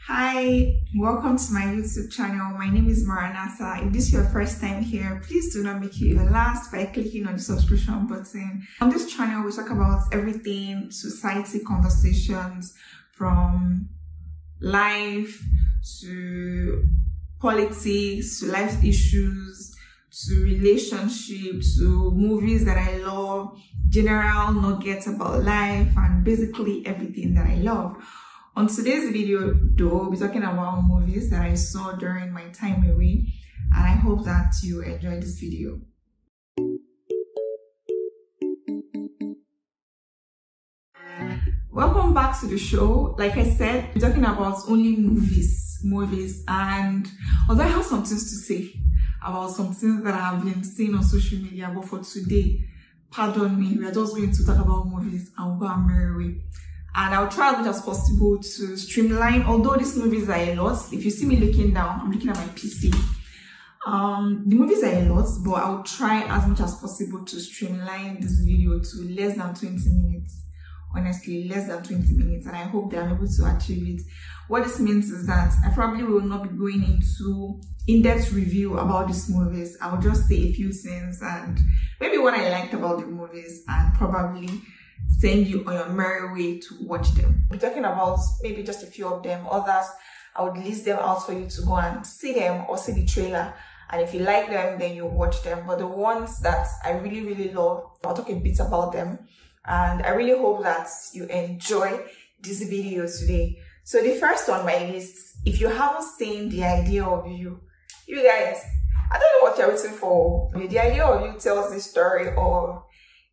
Hi, welcome to my YouTube channel. My name is Maranatha. If this is your first time here, please do not make it your last by clicking on the subscription button. On this channel, we talk about everything society conversations, from life to politics to life issues to relationships to movies that I love, general nuggets about life, and basically everything that I love. On today's video though, we'll be talking about movies that I saw during my time away, and I hope that you enjoy this video. Welcome back to the show. Like I said, we're talking about only movies, and although I have some things to say about some things that I have been seeing on social media, but for today, pardon me, we are just going to talk about movies and we'll go our merry way. And I'll try as much as possible to streamline, although these movies are a lot. If you see me looking down, I'm looking at my PC. The movies are a lot, but I'll try as much as possible to streamline this video to less than 20 minutes. Honestly, less than 20 minutes, and I hope that I'm able to achieve it. What this means is that I probably will not be going into in-depth review about these movies. I'll just say a few things and maybe what I liked about the movies, and probably send you on your merry way to watch them. We're talking about maybe just a few of them. Others, I would list them out for you to go and see them or see the trailer. And if you like them, then you watch them. But the ones that I really love, I'll talk a bit about them. And I really hope that you enjoy this video today. So the first on my list, if you haven't seen The Idea of You, you guys, I don't know what you're waiting for. The Idea of You tells the story of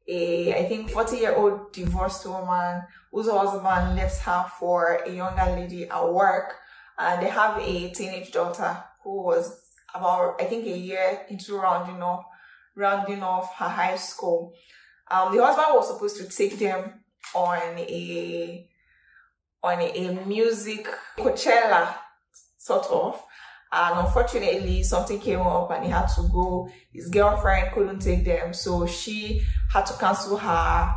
I think 40-year-old divorced woman whose husband left her for a younger lady at work, and they have a teenage daughter who was about, I think, a year into rounding off her high school. The husband was supposed to take them on a music Coachella sort of, and unfortunately something came up and he had to go. His girlfriend couldn't take them, so she had to cancel her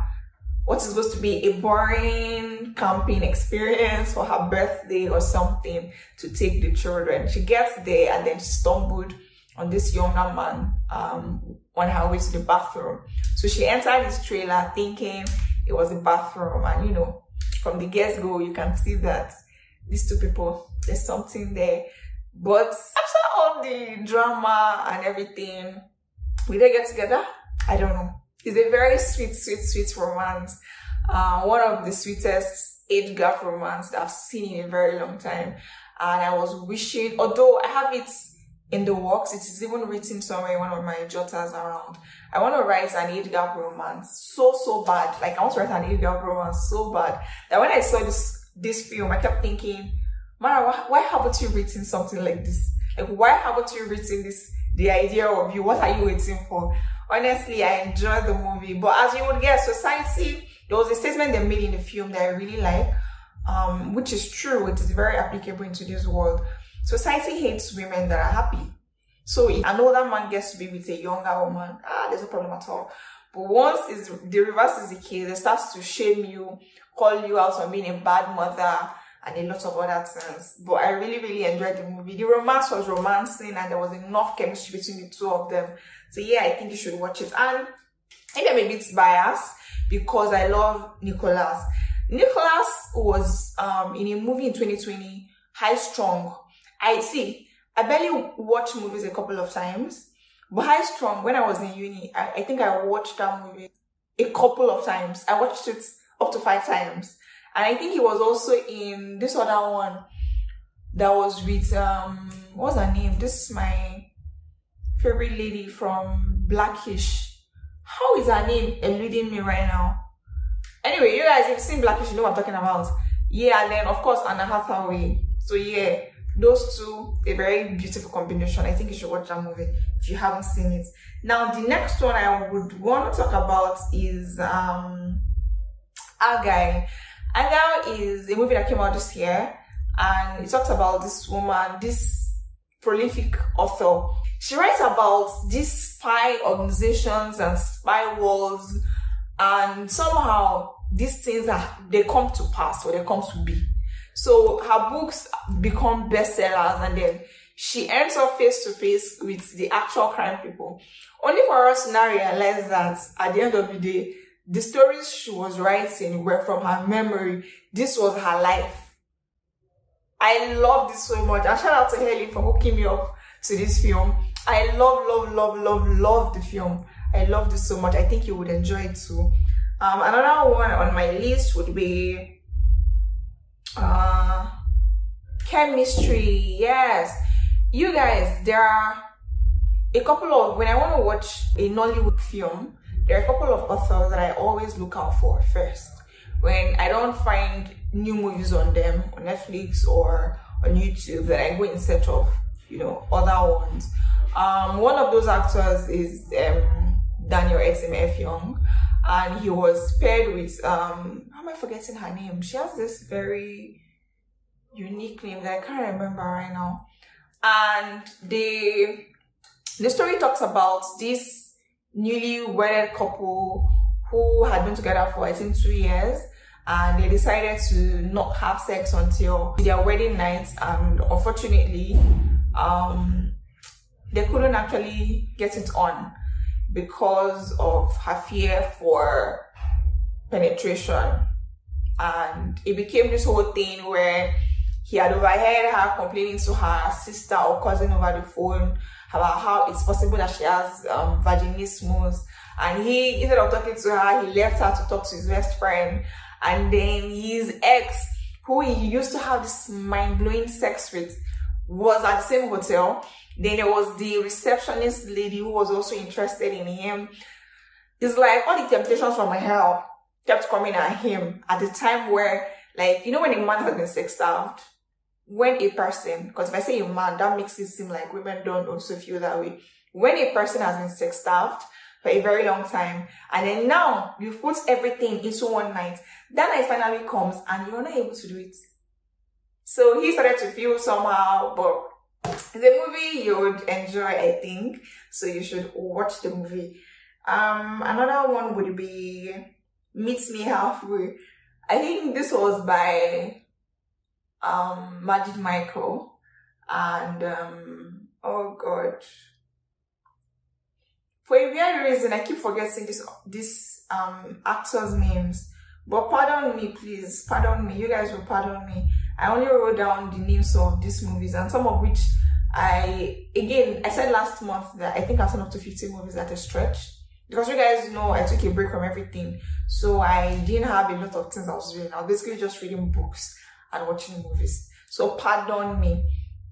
what is supposed to be a boring camping experience for her birthday or something to take the children. She gets there and then she stumbled on this younger man on her way to the bathroom. So she entered his trailer thinking it was a bathroom, and from the get-go you can see that these two people, there's something there. But after all the drama and everything, will they get together? I don't know. It's a very sweet romance. One of the sweetest age gap romance that I've seen in a very long time. And I was wishing, although I have it in the works, it is even written somewhere in one of my jotters around. I want to write an age gap romance so bad. Like, I want to write an age gap romance so bad that when I saw this film, I kept thinking, Mara, why haven't you written something like this? Like, why haven't you written this, The Idea of You? What are you waiting for? Honestly, I enjoyed the movie. But as you would guess, society, there was a statement they made in the film that I really like, which is true. It is very applicable in today's world. Society hates women that are happy. So if an older man gets to be with a younger woman, there's no problem at all. But once the reverse is the case, they start to shame you, call you out on being a bad mother, and a lot of other things. But I really enjoyed the movie. The romance was romancing, and there was enough chemistry between the two of them. So yeah, I think you should watch it. And maybe I'm a bit biased because I love Nicholas. Nicholas was in a movie in 2020, High Strung. I barely watched movies a couple of times, but High Strung, when I was in uni, I think I watched that movie a couple of times. I watched it up to 5 times. And I think he was also in this other one that was with, what's her name? This is my favorite lady from Blackish. How is her name eluding me right now? Anyway, you guys, if you've seen Blackish, you know what I'm talking about. Yeah, and then of course Anna Hathaway. So yeah, those two, a very beautiful combination. I think you should watch that movie if you haven't seen it. Now, the next one I would want to talk about is Argylle. Argylle is a movie that came out this year, and it talks about this woman, this prolific author. She writes about these spy organizations and spy wars, and somehow these things they come to pass, or they come to be. So her books become bestsellers, and then she ends up face to face with the actual crime people. Only for us to now realize that at the end of the day, the stories she was writing were from her memory. This was her life. I love this so much. And shout out to Helen for hooking me up to this film. I love the film. I love this so much. I think you would enjoy it too. Another one on my list would be Chemistry. Yes, you guys, there are a couple of, when I want to watch a Nollywood film, there are a couple of authors that I always look out for first. When I don't find new movies on them, on Netflix or on YouTube, that I go in search of, you know, other ones. One of those actors is Daniel XMF Young, and he was paired with, how am I forgetting her name? She has this very unique name that I can't remember right now. And the story talks about this newly wedded couple who had been together for I think 2 years, and they decided to not have sex until their wedding night, and unfortunately they couldn't actually get it on because of her fear for penetration. And it became this whole thing where he had overheard her complaining to her sister or cousin over the phone about how it's possible that she has vaginismus, and he, instead of talking to her, he left her to talk to his best friend. And then his ex, who he used to have this mind-blowing sex with, was at the same hotel. Then there was the receptionist lady who was also interested in him. It's like all the temptations from hell kept coming at him at the time where, like, you know, when a man has been sex-starved, when a person, because if I say a man, that makes it seem like women don't also feel that way. When a person has been sex-starved for a very long time, and then now you put everything into one night, that night finally comes and you're not able to do it. So he started to feel somehow, but it's a movie you would enjoy, I think. So you should watch the movie. Another one would be Meet Me Halfway. I think this was by Magic Michael, and oh god, for a weird reason I keep forgetting this actors' names, but pardon me, please pardon me, you guys will pardon me. I only wrote down the names of these movies, and some of which I said last month that I think I've seen up to 50 movies at a stretch, because you guys know I took a break from everything, so I didn't have a lot of things I was doing. I was basically just reading books and watching movies, so pardon me.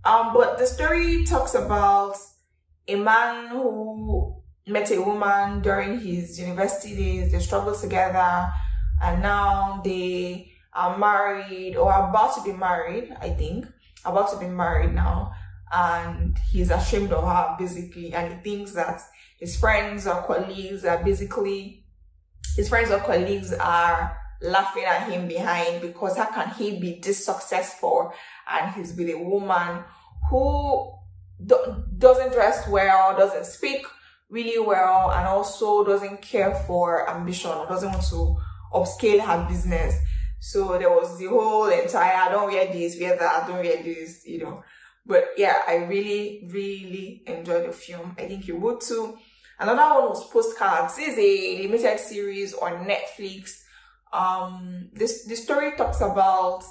But the story talks about a man who met a woman during his university days. They struggled together, and now they are married, or about to be married, I think. About to be married now, and he's ashamed of her, basically, and he thinks that his friends or colleagues are laughing at him behind, because how can he be this successful and he's with a woman who doesn't dress well, doesn't speak really well, and also doesn't care for ambition, or doesn't want to upscale her business. So there was the whole entire, don't wear this, wear that, don't wear this, you know. But yeah, I really enjoyed the film. I think you would too. Another one was Postcards. This is a limited series on Netflix. The story talks about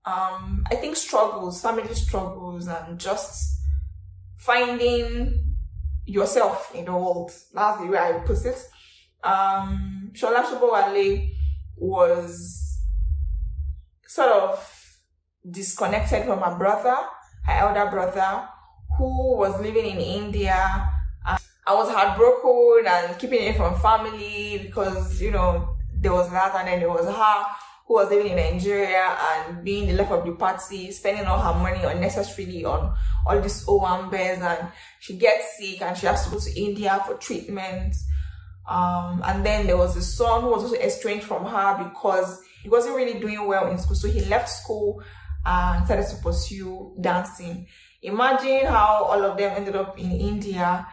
I think family struggles, and just finding yourself in the world. That's the way I put it. Shola Shobowale was sort of disconnected from her brother, her elder brother, who was living in India. I was heartbroken and keeping it from family, because, you know, there was that, and then there was her who was living in Nigeria and being the life of the party, spending all her money unnecessarily on all these owambes, and she gets sick and she has to go to India for treatment. And then there was the son who was also estranged from her because he wasn't really doing well in school, so he left school and started to pursue dancing. Imagine how all of them ended up in India.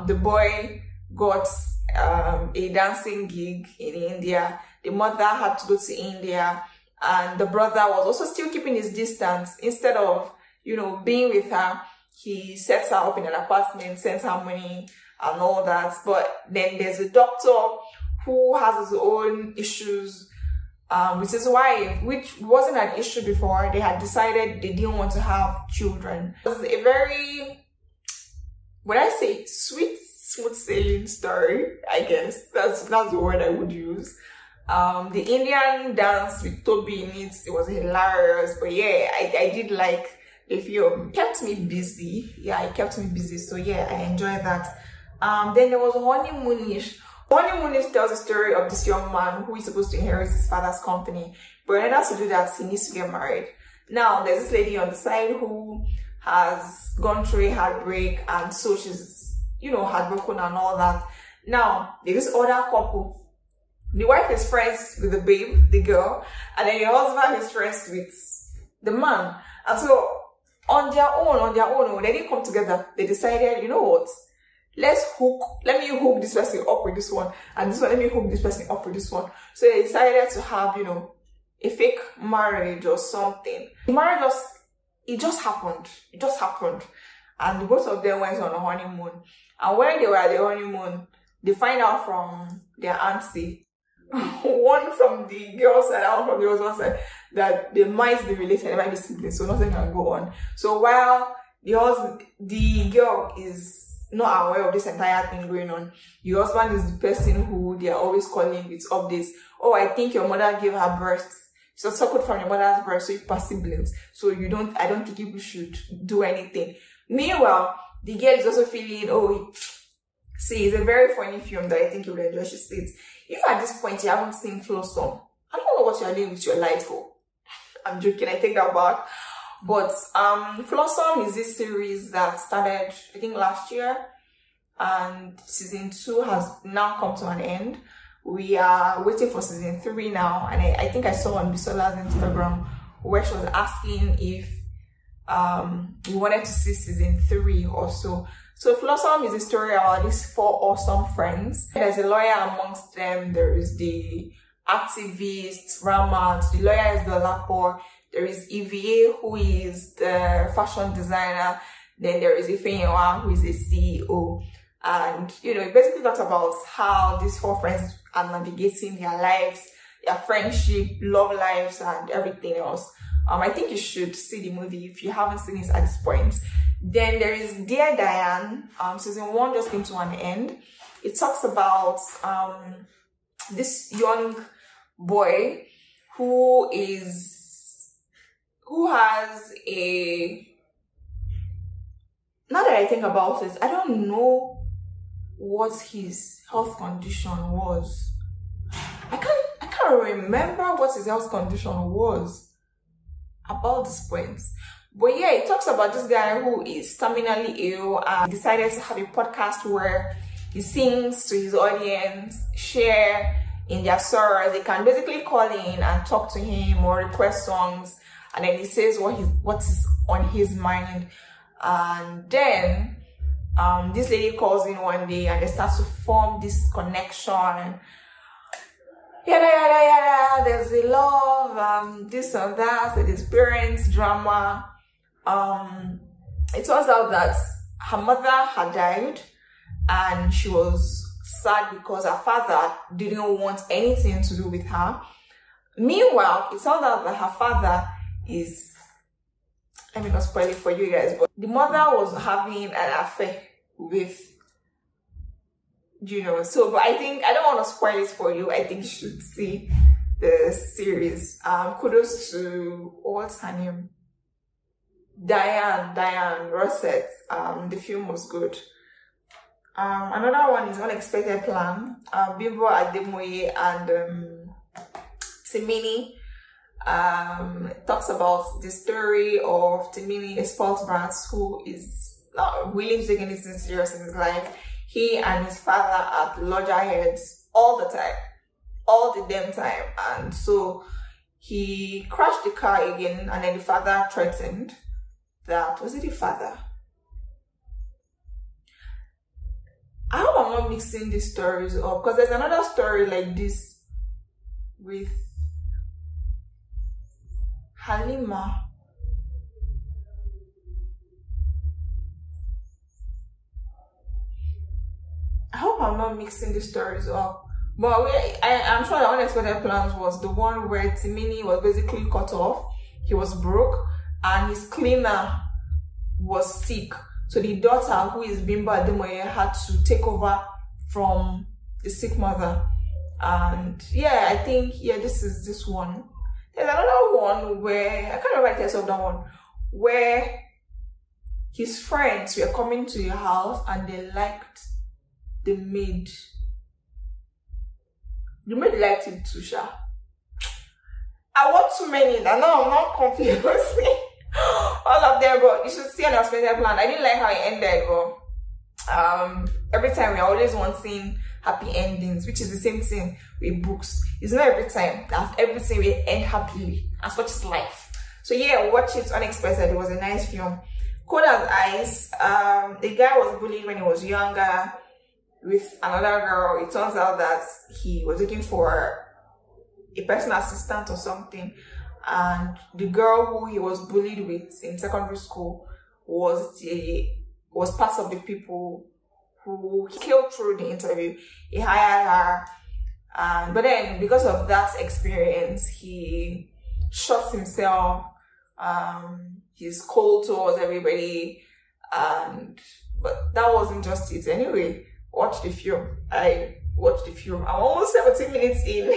The boy got a dancing gig in India. The mother had to go to India and the brother was also still keeping his distance. Instead of, you know, being with her, he sets her up in an apartment, sends her money and all that. But then there's a doctor who has his own issues with his wife, which wasn't an issue before. They had decided they didn't want to have children. It was a very, when I say sweet, smooth sailing story, I guess that's the word I would use. The Indian dance with Toby in it was hilarious. But yeah, I did like the film. It kept me busy. Yeah, it kept me busy. So yeah, I enjoyed that. Then there was Honeymoonish. Honeymoonish tells the story of this young man who is supposed to inherit his father's company. But in order to do that, he needs to get married. Now, there's this lady on the side who has gone through a heartbreak, and so she's, you know, heartbroken and all that. Now, there's this other couple. The wife is friends with the babe, the girl, and then the husband is friends with the man. And so, on their own, they didn't come together. They decided, you know what? Let me hook this person up with this one, and this one, let me hook this person up with this one. So they decided to have, you know, a fake marriage or something. The marriage it just happened. It just happened. And both of them went on a honeymoon. And when they were at the honeymoon, they find out from their auntie, one from the girl's side, one from the husband's side, that they might be related, they might be siblings, so nothing can go on. So while the girl is not aware of this entire thing going on, the husband is the person who they are always calling with updates. Oh, I think your mother gave her birth. So suckled from your mother's breast, so you are siblings. So I don't think you should do anything. Meanwhile, the girl is also feeling, oh, see, it's a very funny film that I think you will enjoy. She says, if at this point you haven't seen Flawsome, I don't know what you are doing with your life for. I'm joking, I take that back. But Flawsome is this series that started, I think, last year, and season 2 has now come to an end. We are waiting for season 3 now, and I think I saw on Bisola's Instagram where she was asking if we wanted to see season 3 or so. So Flawsome is a story about these 4 awesome friends. There's a lawyer amongst them. There is the activist Ramat. The lawyer is the Lapor. There is EVA, who is the fashion designer. Then there is Ifeanyiwa, who is the CEO. And, you know, it basically talks about how these 4 friends are navigating their lives, their friendship, love lives, and everything else. I think you should see the movie if you haven't seen it at this point. Then there is Dear Diane. Season 1 just came to an end. It talks about this young boy who has a, now that I think about it, I don't know what his health condition was. I can't remember what his health condition was about this point. But yeah, it talks about this guy who is terminally ill and decided to have a podcast where he sings to his audience, share in their sorrows. They can basically call in and talk to him or request songs, and then he says what is on his mind. And then this lady calls in one day and they start to form this connection. Yada yada yada, there's a love, this and that, the experience, drama. It turns out that her mother had died and she was sad because her father didn't want anything to do with her. Meanwhile, it turns out that her father is, let me not spoil it for you guys, but the mother was having an affair with, you know, so, but I think, I don't want to spoil it for you. I think you should see the series. Kudos to, what's her name? Diane Rosset. The film was good. Another one is Unexpected Plan. Bimbo Ademoye and Timini. Talks about the story of Timini, a sports brat who is not really taking anything serious in his life. He and his father are loggerheads all the time, all the damn time. And so he crashed the car again, and then the father threatened that, was it the father? I hope I'm not mixing these stories up, because there's another story like this with Halima. I hope I'm not mixing the stories up. But I'm sure the Unexpected Plans was the one where Timini was basically cut off. He was broke and his cleaner was sick. So the daughter, who is Bimba Ademoye, had to take over from the sick mother. And yeah, I think, yeah, this is this one. There's another one where, I can't remember the title of that one, where his friends were coming to your house and they liked the maid. The maid liked him too, Sha. I want too many now. No, I'm not confused. All of them, but you should see an Unexpected Plan. I didn't like how it ended, but every time we're always wanting happy endings, which is the same thing with books. It's not every time that everything will end happily, and such is life. So yeah, watch it. Unexpected. It was a nice film. Cold as Ice. The guy was bullied when he was younger with another girl. It turns out that he was looking for a personal assistant or something, and the girl who he was bullied with in secondary school was part of the people who killed through the interview. He hired her, but then because of that experience, he shot himself. He's cold towards everybody, but that wasn't just it. Anyway, watch the film. I watched the film. I'm almost 17 minutes in.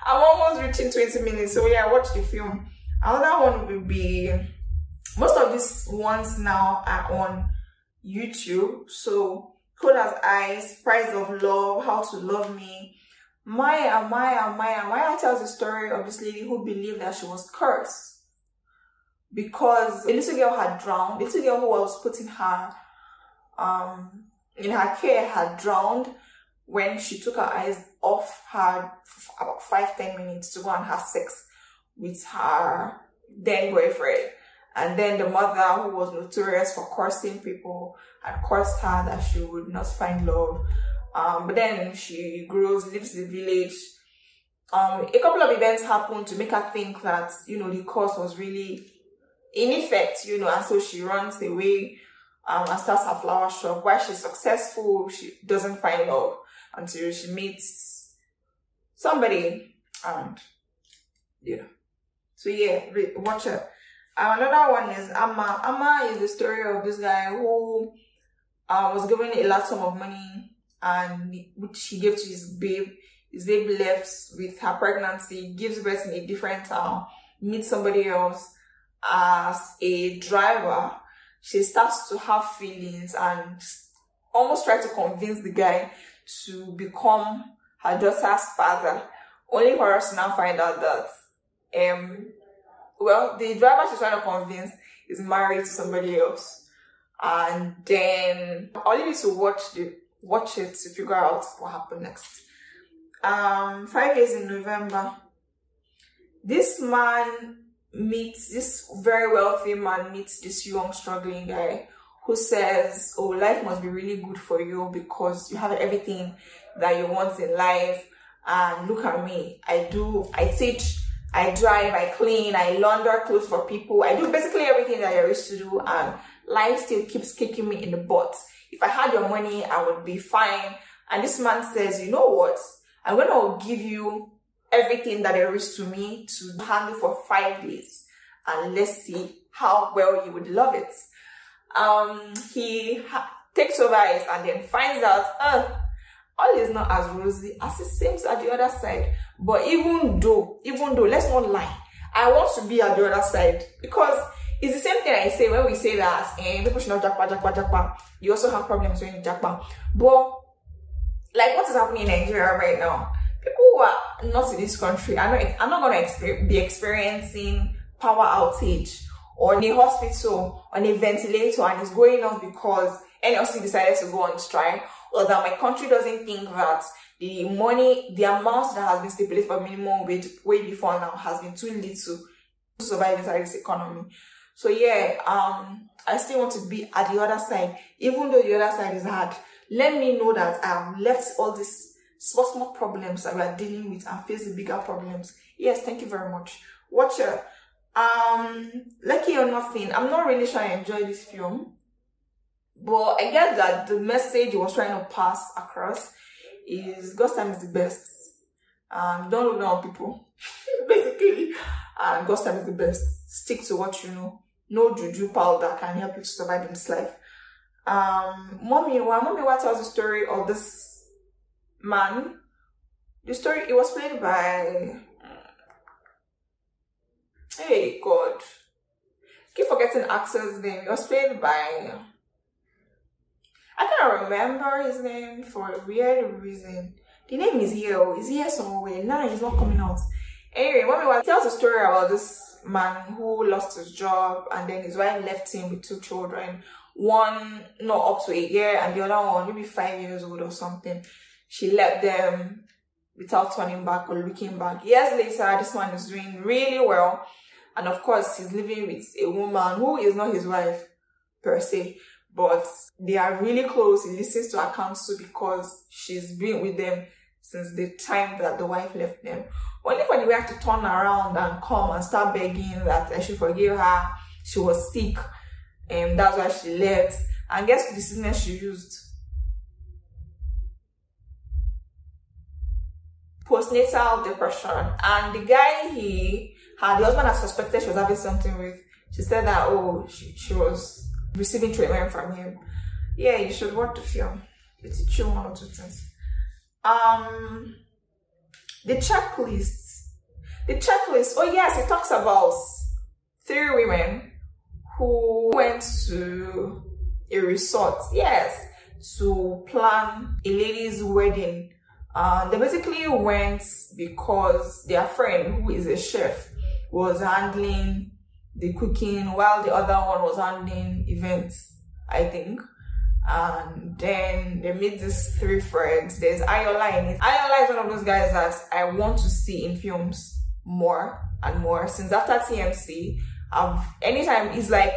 I'm almost reaching 20 minutes. So yeah, watch the film. Another one will be, most of these ones now are on YouTube. So Cold as Ice, Price of Love, How to Love Me. Maia tells the story of this lady who believed that she was cursed because a little girl had drowned. The little girl who was putting her in her care had drowned when she took her eyes off her for about 5-10 minutes to go and have sex with her then boyfriend. And then the mother, who was notorious for cursing people, had cursed her that she would not find love. But then she grows, leaves the village. A couple of events happened to make her think that, you know, the curse was really in effect, you know, and so she runs away and starts her flower shop. While she's successful, she doesn't find love until she meets somebody, and you know. So yeah, watch it. Another one is Amma. Amma is the story of this guy who was given a large sum of money, and which he gave to his babe. His babe left with her pregnancy, gives birth in a different town, meets somebody else as a driver. She starts to have feelings and almost try to convince the guy to become her daughter's father, only for us to now find out that well, the driver she's trying to convince is married to somebody else. And then I'll leave you to watch it to figure out what happened next. 5 days in November. This very wealthy man meets this young struggling guy who says, oh, life must be really good for you because you have everything that you want in life. And look at me. I teach, I drive, I clean, I launder clothes for people. I do basically everything that I used to do, and life still keeps kicking me in the butt. If I had your money, I would be fine. And this man says, you know what? I'm going to give you everything that there is to me to handle for 5 days. And let's see how well you would love it. He takes over it and then finds out, all is not as rosy as it seems at the other side. But even though, let's not lie, I want to be at the other side, because it's the same thing I say when we say that people should not jackpot. You also have problems when you jackpot. But like what is happening in Nigeria right now, people who are not in this country are not going to be experiencing power outage or in a hospital on a ventilator and it's going on because NLC decided to go on strike, or that my country doesn't think that the amount that has been stipulated for minimum wage way before now has been too little to survive inside this economy. So yeah, I still want to be at the other side, even though the other side is hard. Let me know that I've left all these small problems that we are dealing with and face the bigger problems. Yes, thank you very much. Watch it. Lucky or Nothing. I'm not really sure I enjoyed this film, but I guess that the message it was trying to pass across is God's time is the best. Don't look down on people, basically. God's time is the best. Stick to what you know. No juju powder can help you to survive in this life. Momiwa tells the story of this man. The story, it was played by, hey God, keep forgetting actor's name. It was played by, I can't remember his name for a weird reason. The name is here somewhere. Now he's not coming out. Anyway, Momiwa tells a story about this man who lost his job and then his wife left him with 2 children. One not up to 1 year and the other one maybe 5 years old or something. She left them without turning back or looking back. Years later, this man is doing really well. And of course, he's living with a woman who is not his wife per se, but they are really close. He listens to her counsel because she's been with them since the time that the wife left them. Only for the wife to turn around and come and start begging that I should forgive her. She was sick and that's why she left. And guess the sickness she used? Postnatal depression. And the guy the husband had suspected she was having something with. She said that, oh, she was receiving treatment from him. Yeah, you should watch the film. It teaches you 1 or 2 things. The checklist. Oh yes, it talks about 3 women who went to a resort, yes, to plan a lady's wedding. They basically went because their friend, who is a chef, was handling the cooking while the other one was handling events, I think. And then they meet these 3 friends. There's Argylle in it. Argylle is one of those guys that I want to see in films more and more. Since after TMC, anytime it's like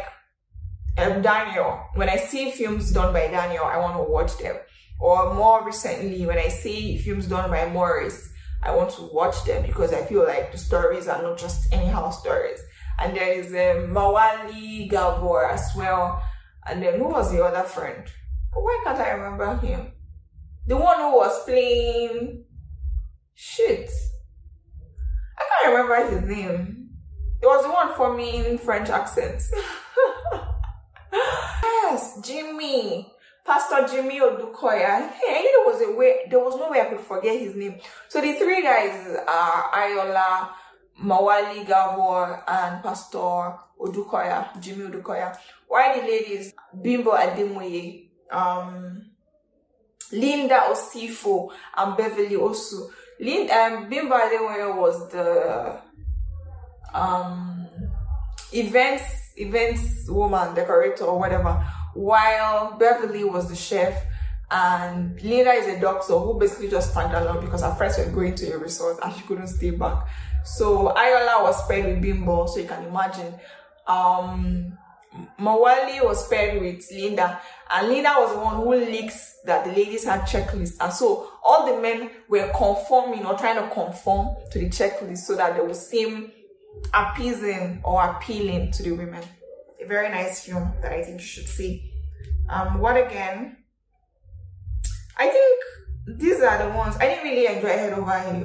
Daniel. When I see films done by Daniel, I want to watch them. Or more recently, when I see films done by Maurice, I want to watch them because I feel like the stories are not just anyhow stories. And there is Mawali Gabor as well. And then who was the other friend? But why can't I remember him? The one who was playing... Shit. I can't remember his name. It was the one for me in French accents. Yes, Jimmy. Pastor Jimmy Odukoya. Hey, there was no way I could forget his name. So the 3 guys are Argylle, Mawali Gabor, and Pastor Odukoya, Jimmy Odukoya. While the ladies, Bimbo Ademoye, Linda Osifo, and Beverly Osu. Bimbo Ademoye was the events woman, decorator, or whatever, while Beverly was the chef, and Linda is a doctor who basically just found along because her friends were going to a resort and she couldn't stay back. So Argylle was paired with Bimbo, so you can imagine. Mawali was paired with Linda, and Linda was the one who leaks that the ladies had checklists, and so all the men were conforming or trying to conform to the checklist so that they would seem appeasing or appealing to the women. A very nice film that I think you should see. What again? I think these are the ones I didn't really enjoy Head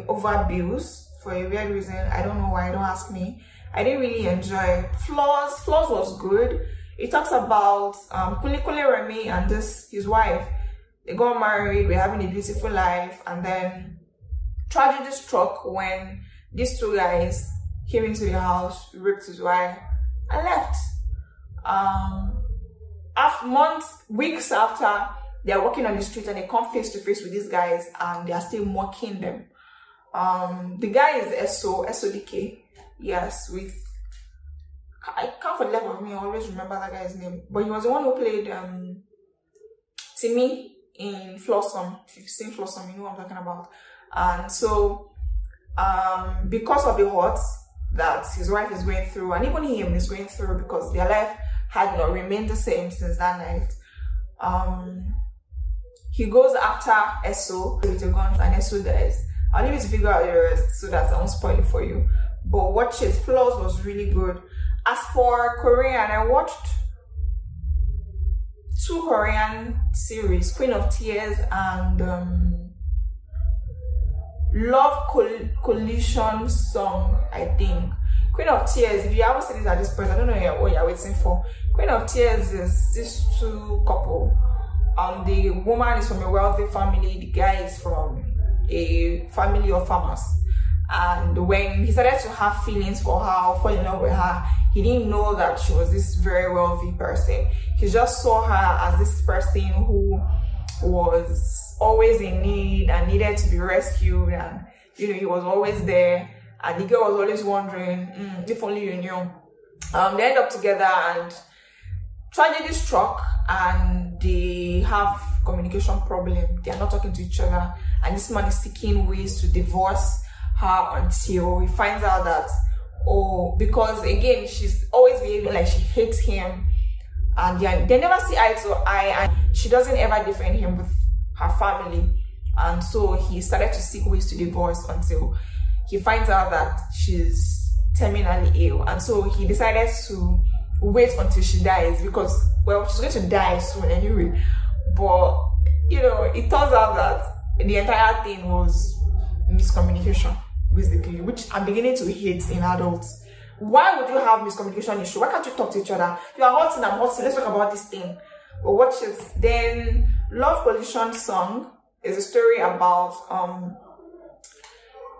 Over Bills for a weird reason. I don't know why, don't ask me. I didn't really enjoy Flaws was good. It talks about Kulikule Remy and his wife. They got married, we're having a beautiful life, and then tragedy struck when these 2 guys came into the house, raped his wife, and left. Weeks after, they are walking on the street and they come face to face with these guys and they are still mocking them. The guy is SODK. Yes, I can't for the life of me always remember that guy's name, but he was the one who played Timmy in Flawsome. If you've seen Flawsome, you know what I'm talking about. And so because of the hurt that his wife is going through, and even him is going through, because their life had not remained the same since that night, he goes after SO with a gun and SO dies. I'll leave you to figure out the rest so that I won't spoil it for you. but watch it. Flaws was really good. As for Korean, I watched 2 Korean series, Queen of Tears and Love Collision Song, I think. Queen of Tears, if you haven't seen this at this point, I don't know what you're waiting for. Queen of Tears is this 2 couple. The woman is from a wealthy family, the guy is from a family of farmers. And when he started to have feelings for her, or fall in love with her, he didn't know that she was this very wealthy person. He just saw her as this person who was always in need and needed to be rescued, and he was always there, and the girl was always wondering, if only you knew. They end up together, and tragedy struck, and they have communication problem. They are not talking to each other, and this man is seeking ways to divorce her until he finds out that, because again, she's always behaving like she hates him, and they never see eye to eye, and she doesn't ever defend him with her family. And so he started to seek ways to divorce until he finds out that she's terminally ill. And so he decided to wait until she dies, because, well, she's going to die soon anyway. But it turns out that the entire thing was miscommunication, basically, which I'm beginning to hate in adults. Why would you have miscommunication issue? Why can't you talk to each other? You are hurting, I'm hurting, let's talk about this thing. But watch it. Then Love Collision Song is a story about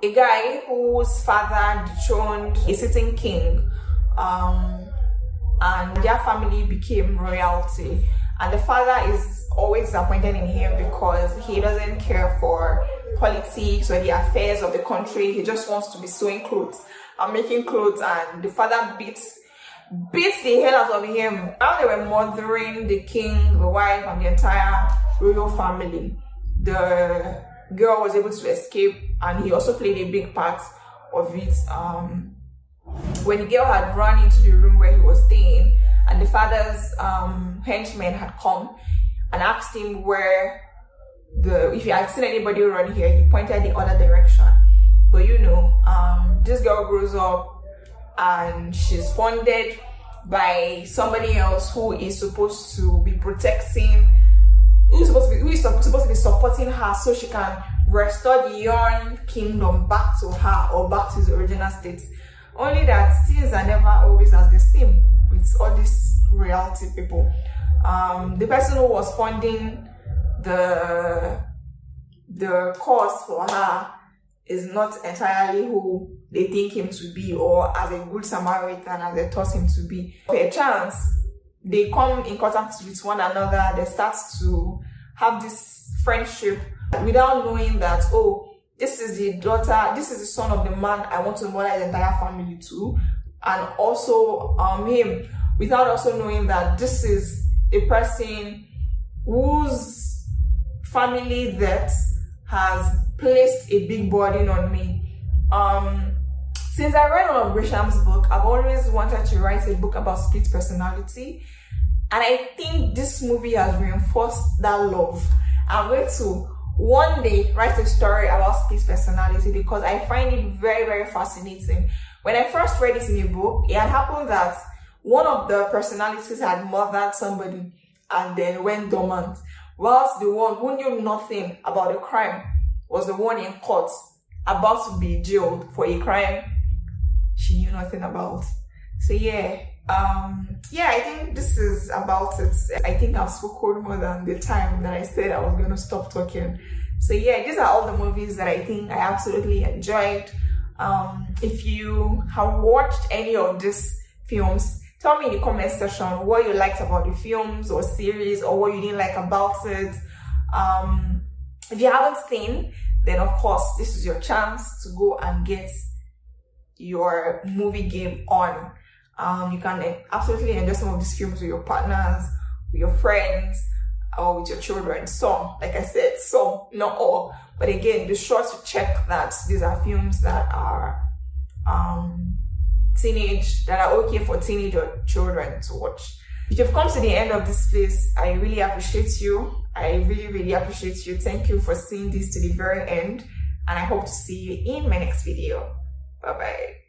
a guy whose father dethroned a sitting king, and their family became royalty, and the father is always disappointed in him because he doesn't care for politics or the affairs of the country. He just wants to be sewing clothes and making clothes, and the father beats the hell out of him. Now they were murdering the king, the wife, and the entire royal family. The girl was able to escape, and he also played a big part of it. When the girl had run into the room where he was staying, and the father's henchmen had come and asked him if he had seen anybody run here, he pointed the other direction. But this girl grows up and she's funded by somebody else who is supposed to be protecting, who is supposed to be supporting her, so she can restore the Yon kingdom back to her, or back to the original state. Only that things are never always as the same with all these royalty people. The person who was funding the cause for her is not entirely who they think him to be, or as a good Samaritan as they thought him to be. Per chance, they come in contact with one another, they start to have this friendship without knowing that, this is the daughter, this is the son of the man I want to murder the entire family to, and also him, without also knowing that this is a person whose family death has placed a big burden on me. Since I read one of Gresham's book, I've always wanted to write a book about split personality, and I think this movie has reinforced that love. I'm going to one day write a story about split personality because I find it very, very fascinating. When I first read it in a book, it had happened that one of the personalities had murdered somebody and then went dormant, whilst the one who knew nothing about the crime was the one in court about to be jailed for a crime she knew nothing about. So I think this is about it. I think I've spoken more than the time that I said I was going to stop talking. So these are all the movies that I think I absolutely enjoyed. If you have watched any of these films, tell me in the comment section what you liked about the films or series, or what you didn't like about it. If you haven't seen, then of course this is your chance to go and get your movie game on. You can absolutely enjoy some of these films with your partners, with your friends, or with your children. Some, like I said, some, not all. But again, be sure to check that these are films that are that are okay for teenage or children to watch. If you've come to the end of this place, I really appreciate you. I really, really appreciate you. Thank you for seeing this to the very end, and I hope to see you in my next video. Bye bye.